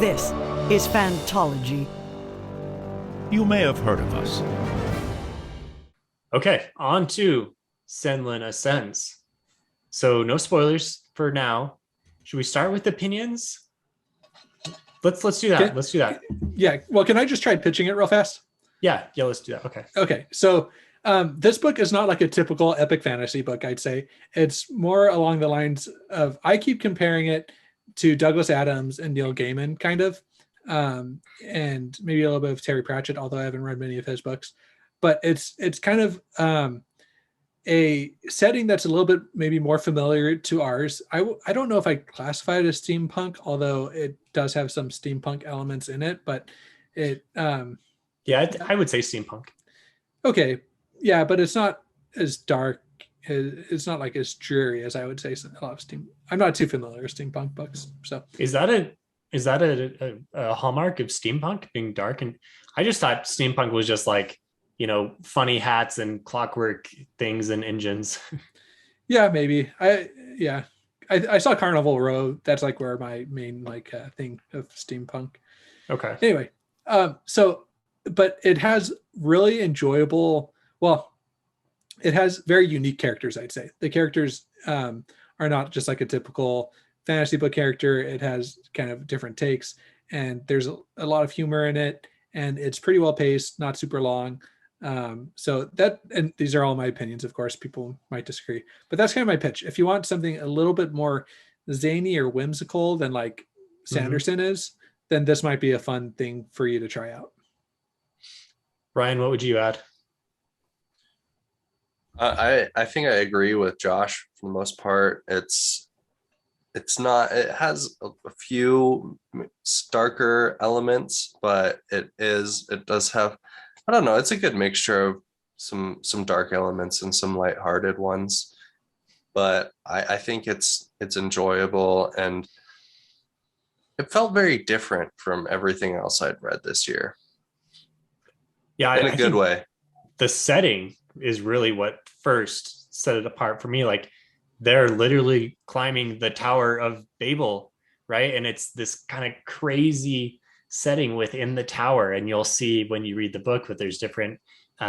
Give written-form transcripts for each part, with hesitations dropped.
This is Fantology. You may have heard of us. Okay, on to Senlin Ascends. So no spoilers for now. Should we start with opinions? Let's do that. Let's do that. Yeah. Well, can I just try pitching it real fast? Yeah, let's do that. Okay. Okay. So this book is not like a typical epic fantasy book, I'd say. It's more along the lines of, I keep comparing it to Douglas Adams and Neil Gaiman, kind of, and maybe a little bit of Terry Pratchett, although I haven't read many of his books. But it's kind of a setting that's a little bit maybe more familiar to ours. I don't know if I classify it as steampunk, although it does have some steampunk elements in it, but it I would say steampunk. okay, yeah, but it's not as dark. It's not like as dreary as I would say a lot of steam. I'm not too familiar with steampunk books, so Is that a hallmark of steampunk being dark? And I just thought steampunk was just like, funny hats and clockwork things and engines. yeah, maybe. I saw Carnival Row. That's like where my main thing of steampunk. Okay. Anyway, but it has really enjoyable. Well, it has very unique characters. I'd say the characters are not just like a typical fantasy book character. It has kind of different takes, and there's a lot of humor in it, and it's pretty well paced, not super long. So that, and these are all my opinions, of course, people might disagree, but that's kind of my pitch. If you want something a little bit more zany or whimsical than like Sanderson is, then this might be a fun thing for you to try out. Ryan, what would you add? I think I agree with Josh for the most part. It has a few starker elements, but it does have, I don't know, it's a good mixture of some dark elements and some lighthearted ones. But I think it's enjoyable, and it felt very different from everything else I'd read this year. Yeah, in a good way. The setting is really what first set it apart for me. Like, they're literally climbing the Tower of Babel, right? And it's this kind of crazy setting within the tower, and you'll see when you read the book that there's different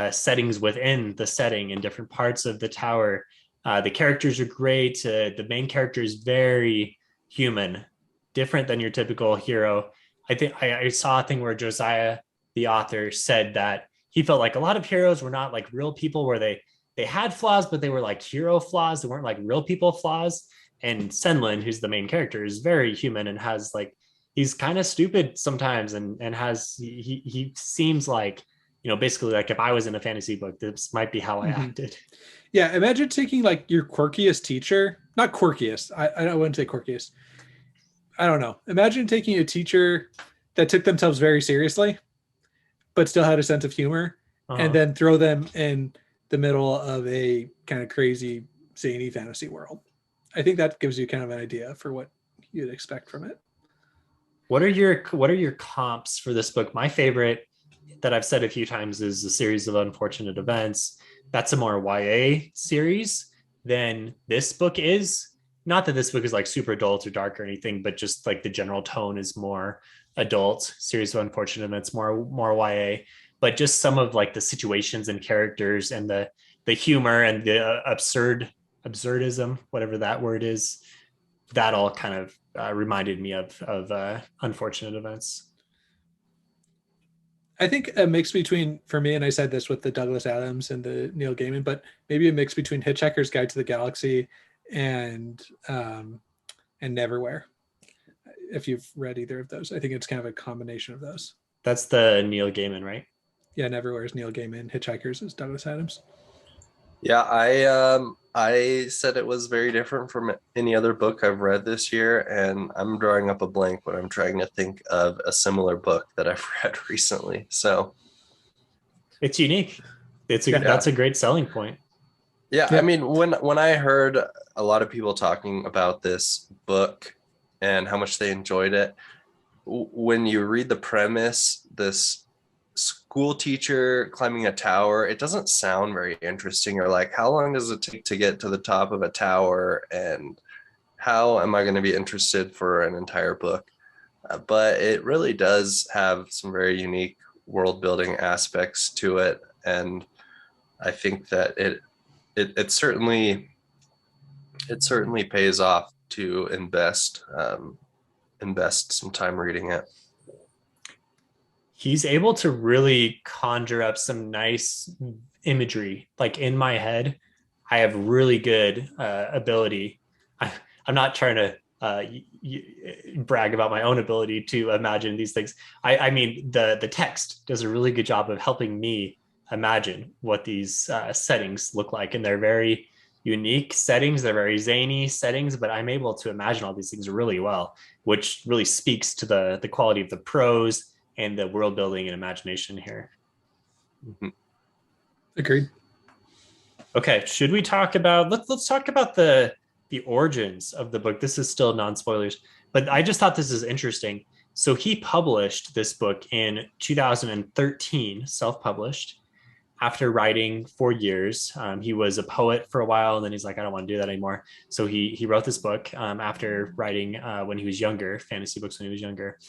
settings within the setting in different parts of the tower. The characters are great. The main character is very human, different than your typical hero. I think I saw a thing where Josiah, the author, said that he felt like a lot of heroes were not like real people, where they had flaws, but they were like hero flaws. They weren't like real people flaws. And Senlin, who's the main character, is very human and has like, he's kind of stupid sometimes, and he seems like, basically like, if I was in a fantasy book, this might be how I acted. Yeah, imagine taking like your quirkiest teacher, not quirkiest. I wouldn't say quirkiest. I don't know. Imagine taking a teacher that took themselves very seriously, but still had a sense of humor, and then throw them in the middle of a kind of crazy, zany fantasy world. I think that gives you kind of an idea for what you'd expect from it. What are your comps for this book? My favorite that I've said a few times is a series of unfortunate events. That's a more YA series than this book is. Not that this book is like super adult or dark or anything, but just like the general tone is more adult. Series of unfortunate events, more YA. But just some of like the situations and characters and the humor and the absurdism, whatever that word is, that all kind of reminded me of unfortunate events. I think a mix between, for me, and I said this with the Douglas Adams and the Neil Gaiman, but maybe a mix between Hitchhiker's Guide to the Galaxy and Neverwhere. If you've read either of those, I think it's kind of a combination of those. That's the Neil Gaiman, right? Yeah, Neverwhere is Neil Gaiman. Hitchhikers is Douglas Adams. Yeah, I said it was very different from any other book I've read this year, and I'm drawing up a blank when I'm trying to think of a similar book that I've read recently. So it's unique. That's a great selling point. Yeah, I mean, when I heard a lot of people talking about this book and how much they enjoyed it, when you read the premise, this school teacher climbing a tower, it doesn't sound very interesting. Or like, how long does it take to get to the top of a tower, and how am I going to be interested for an entire book? but it really does have some very unique world building aspects to it, and I think that it certainly pays off to invest some time reading it. He's able to really conjure up some nice imagery. Like in my head, I have really good ability. I'm not trying to brag about my own ability to imagine these things. I mean, the text does a really good job of helping me imagine what these settings look like, and they're very unique settings. They're very zany settings, but I'm able to imagine all these things really well, which really speaks to the quality of the prose and the world building and imagination here. Mm-hmm. Agreed. Okay, should we talk about let's talk about the origins of the book. This is still non-spoilers, but I just thought this is interesting. So he published this book in 2013, self-published, after writing for years. He was a poet for a while, and then he's like, I don't want to do that anymore. So he wrote this book after writing when he was younger, fantasy books when he was younger.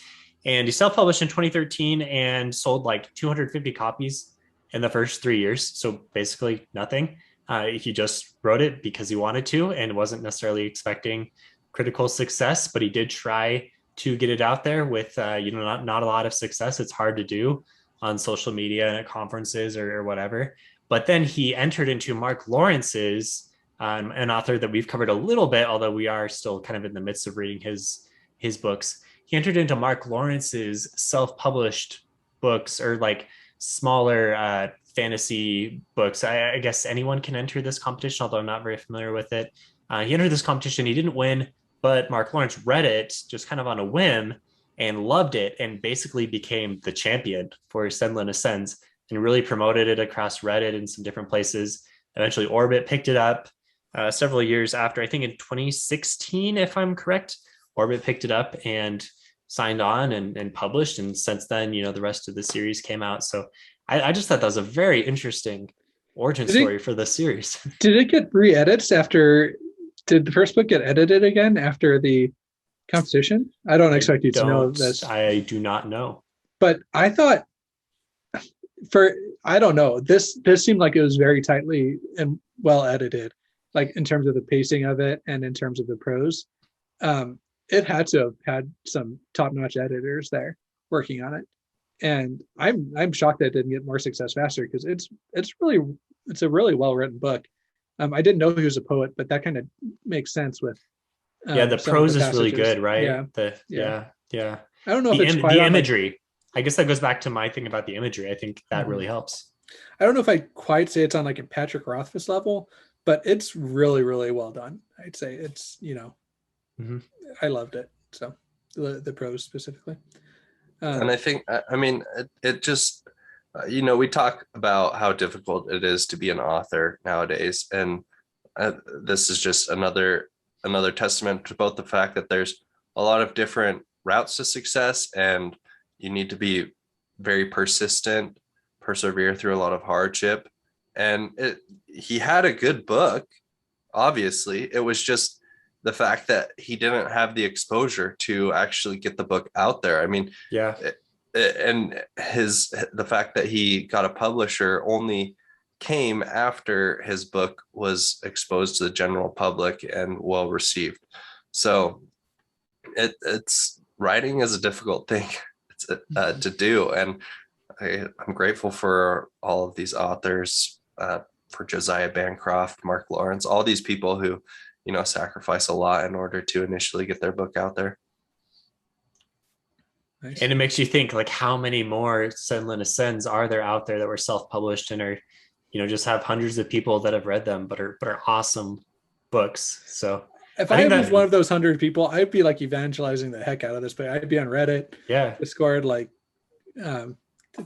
And he self-published in 2013 and sold like 250 copies in the first 3 years. So basically nothing. He just wrote it because he wanted to and wasn't necessarily expecting critical success, but he did try to get it out there with, not a lot of success. It's hard to do on social media and at conferences or whatever. But then he entered into Mark Lawrence's, an author that we've covered a little bit, although we are still kind of in the midst of reading his books. He entered into Mark Lawrence's self-published books, or like smaller fantasy books. I guess anyone can enter this competition, although I'm not very familiar with it. He entered this competition. He didn't win, but Mark Lawrence read it just kind of on a whim and loved it, and basically became the champion for Senlin Ascends and really promoted it across Reddit and some different places. Eventually Orbit picked it up several years after. I think in 2016, if I'm correct, Orbit picked it up and signed on and published. And since then, the rest of the series came out. So I just thought that was a very interesting origin story for the series. Did it get re-edits after? Did the first book get edited again after the competition? I don't expect you to know this. I do not know. But I thought, I don't know. This seemed like it was very tightly and well edited, like in terms of the pacing of it and in terms of the prose. It had to have had some top-notch editors there working on it. And I'm shocked that it didn't get more success faster, because it's a really well-written book. I didn't know he was a poet, but that kind of makes sense with the prose is really good, right? Yeah. Yeah. I don't know if it's the imagery. I guess that goes back to my thing about the imagery. I think that really helps. I don't know if I quite say it's on like a Patrick Rothfuss level, but it's really, really well done. I'd say it's, I loved it. So the prose specifically. And I think, it just, we talk about how difficult it is to be an author nowadays. And this is just another testament to both the fact that there's a lot of different routes to success, and you need to be very persistent, persevere through a lot of hardship. And he had a good book, obviously. It was just the fact that he didn't have the exposure to actually get the book out there. I mean, and the fact that he got a publisher only came after his book was exposed to the general public and well received. So it's writing is a difficult thing to do, and I'm grateful for all of these authors, for Josiah Bancroft, Mark Lawrence, all these people who sacrifice a lot in order to initially get their book out there. Nice. And it makes you think, like, how many more Senlin Ascends are there out there that were self-published and are, just have hundreds of people that have read them, but are awesome books. So if I was one of those 100 people, I'd be like evangelizing the heck out of this, but I'd be on Reddit, Discord, like, can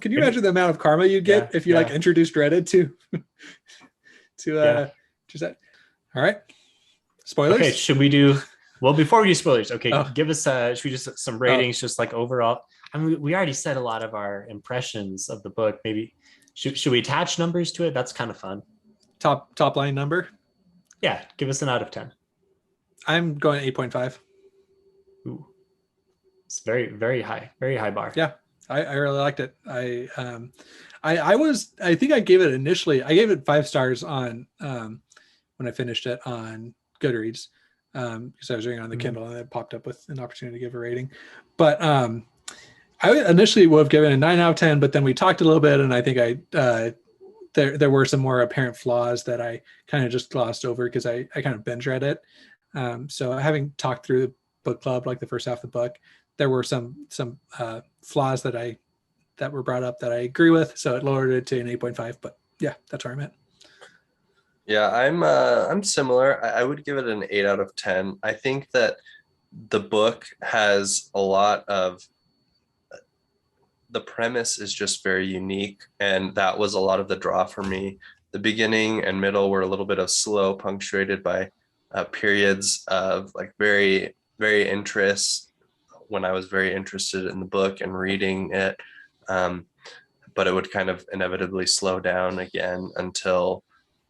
you imagine the amount of karma you'd get if you like introduced Reddit to just that? All right. Spoilers. Okay. Should we do, well, before we do spoilers, give us should we just some ratings, just like overall? I mean, we already said a lot of our impressions of the book. Maybe should we attach numbers to it? That's kind of fun. Top line number. Yeah. Give us an out of 10. I'm going 8.5. Ooh. It's very high bar. Yeah, I really liked it. I think I gave it 5 stars on when I finished it on Goodreads, because I was reading on the Kindle and it popped up with an opportunity to give a rating. But I initially would have given a 9 out of 10, but then we talked a little bit, and I think there were some more apparent flaws that I kind of just glossed over because I kind of binge read it. So having talked through the book club, like the first half of the book, there were some flaws that were brought up that I agree with. So it lowered it to an 8.5, but yeah, that's where I'm at. Yeah, I'm similar. I would give it an 8 out of 10. I think that the book has a lot of, the premise is just very unique, and that was a lot of the draw for me. The beginning and middle were a little bit of slow, punctuated by periods of like very interest, when I was very interested in the book and reading it, but it would kind of inevitably slow down again until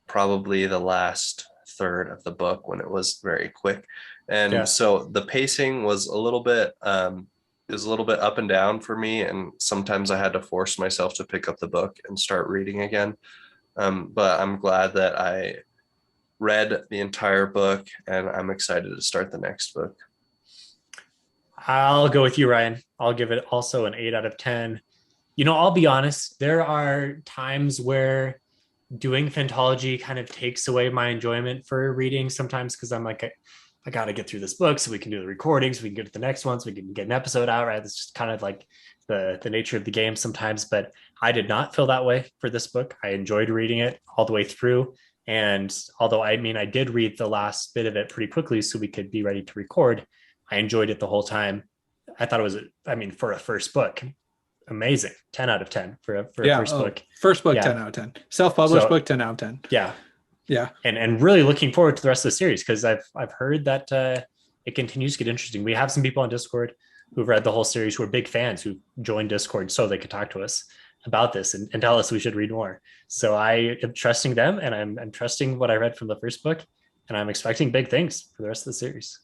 probably the last third of the book, when it was very quick. And so the pacing was a little bit up and down for me, and sometimes I had to force myself to pick up the book and start reading again. But I'm glad that I read the entire book, and I'm excited to start the next book. I'll go with you, Ryan. I'll give it also an 8 out of 10. I'll be honest, there are times where doing Phantology kind of takes away my enjoyment for reading sometimes, because I'm like, I got to get through this book so we can do the recordings, we can get to the next one, so we can get an episode out, right? It's just kind of like the nature of the game sometimes, but I did not feel that way for this book. I enjoyed reading it all the way through. And although I did read the last bit of it pretty quickly so we could be ready to record, I enjoyed it the whole time. I thought it was, for a first book, amazing. 10 out of 10 for a first book. First book, 10 out of 10. Self-published book, 10 out of 10. Yeah. Yeah. And really looking forward to the rest of the series, because I've heard that it continues to get interesting. We have some people on Discord who've read the whole series who are big fans, who joined Discord so they could talk to us about this and tell us we should read more. So I am trusting them, and I'm trusting what I read from the first book, and I'm expecting big things for the rest of the series.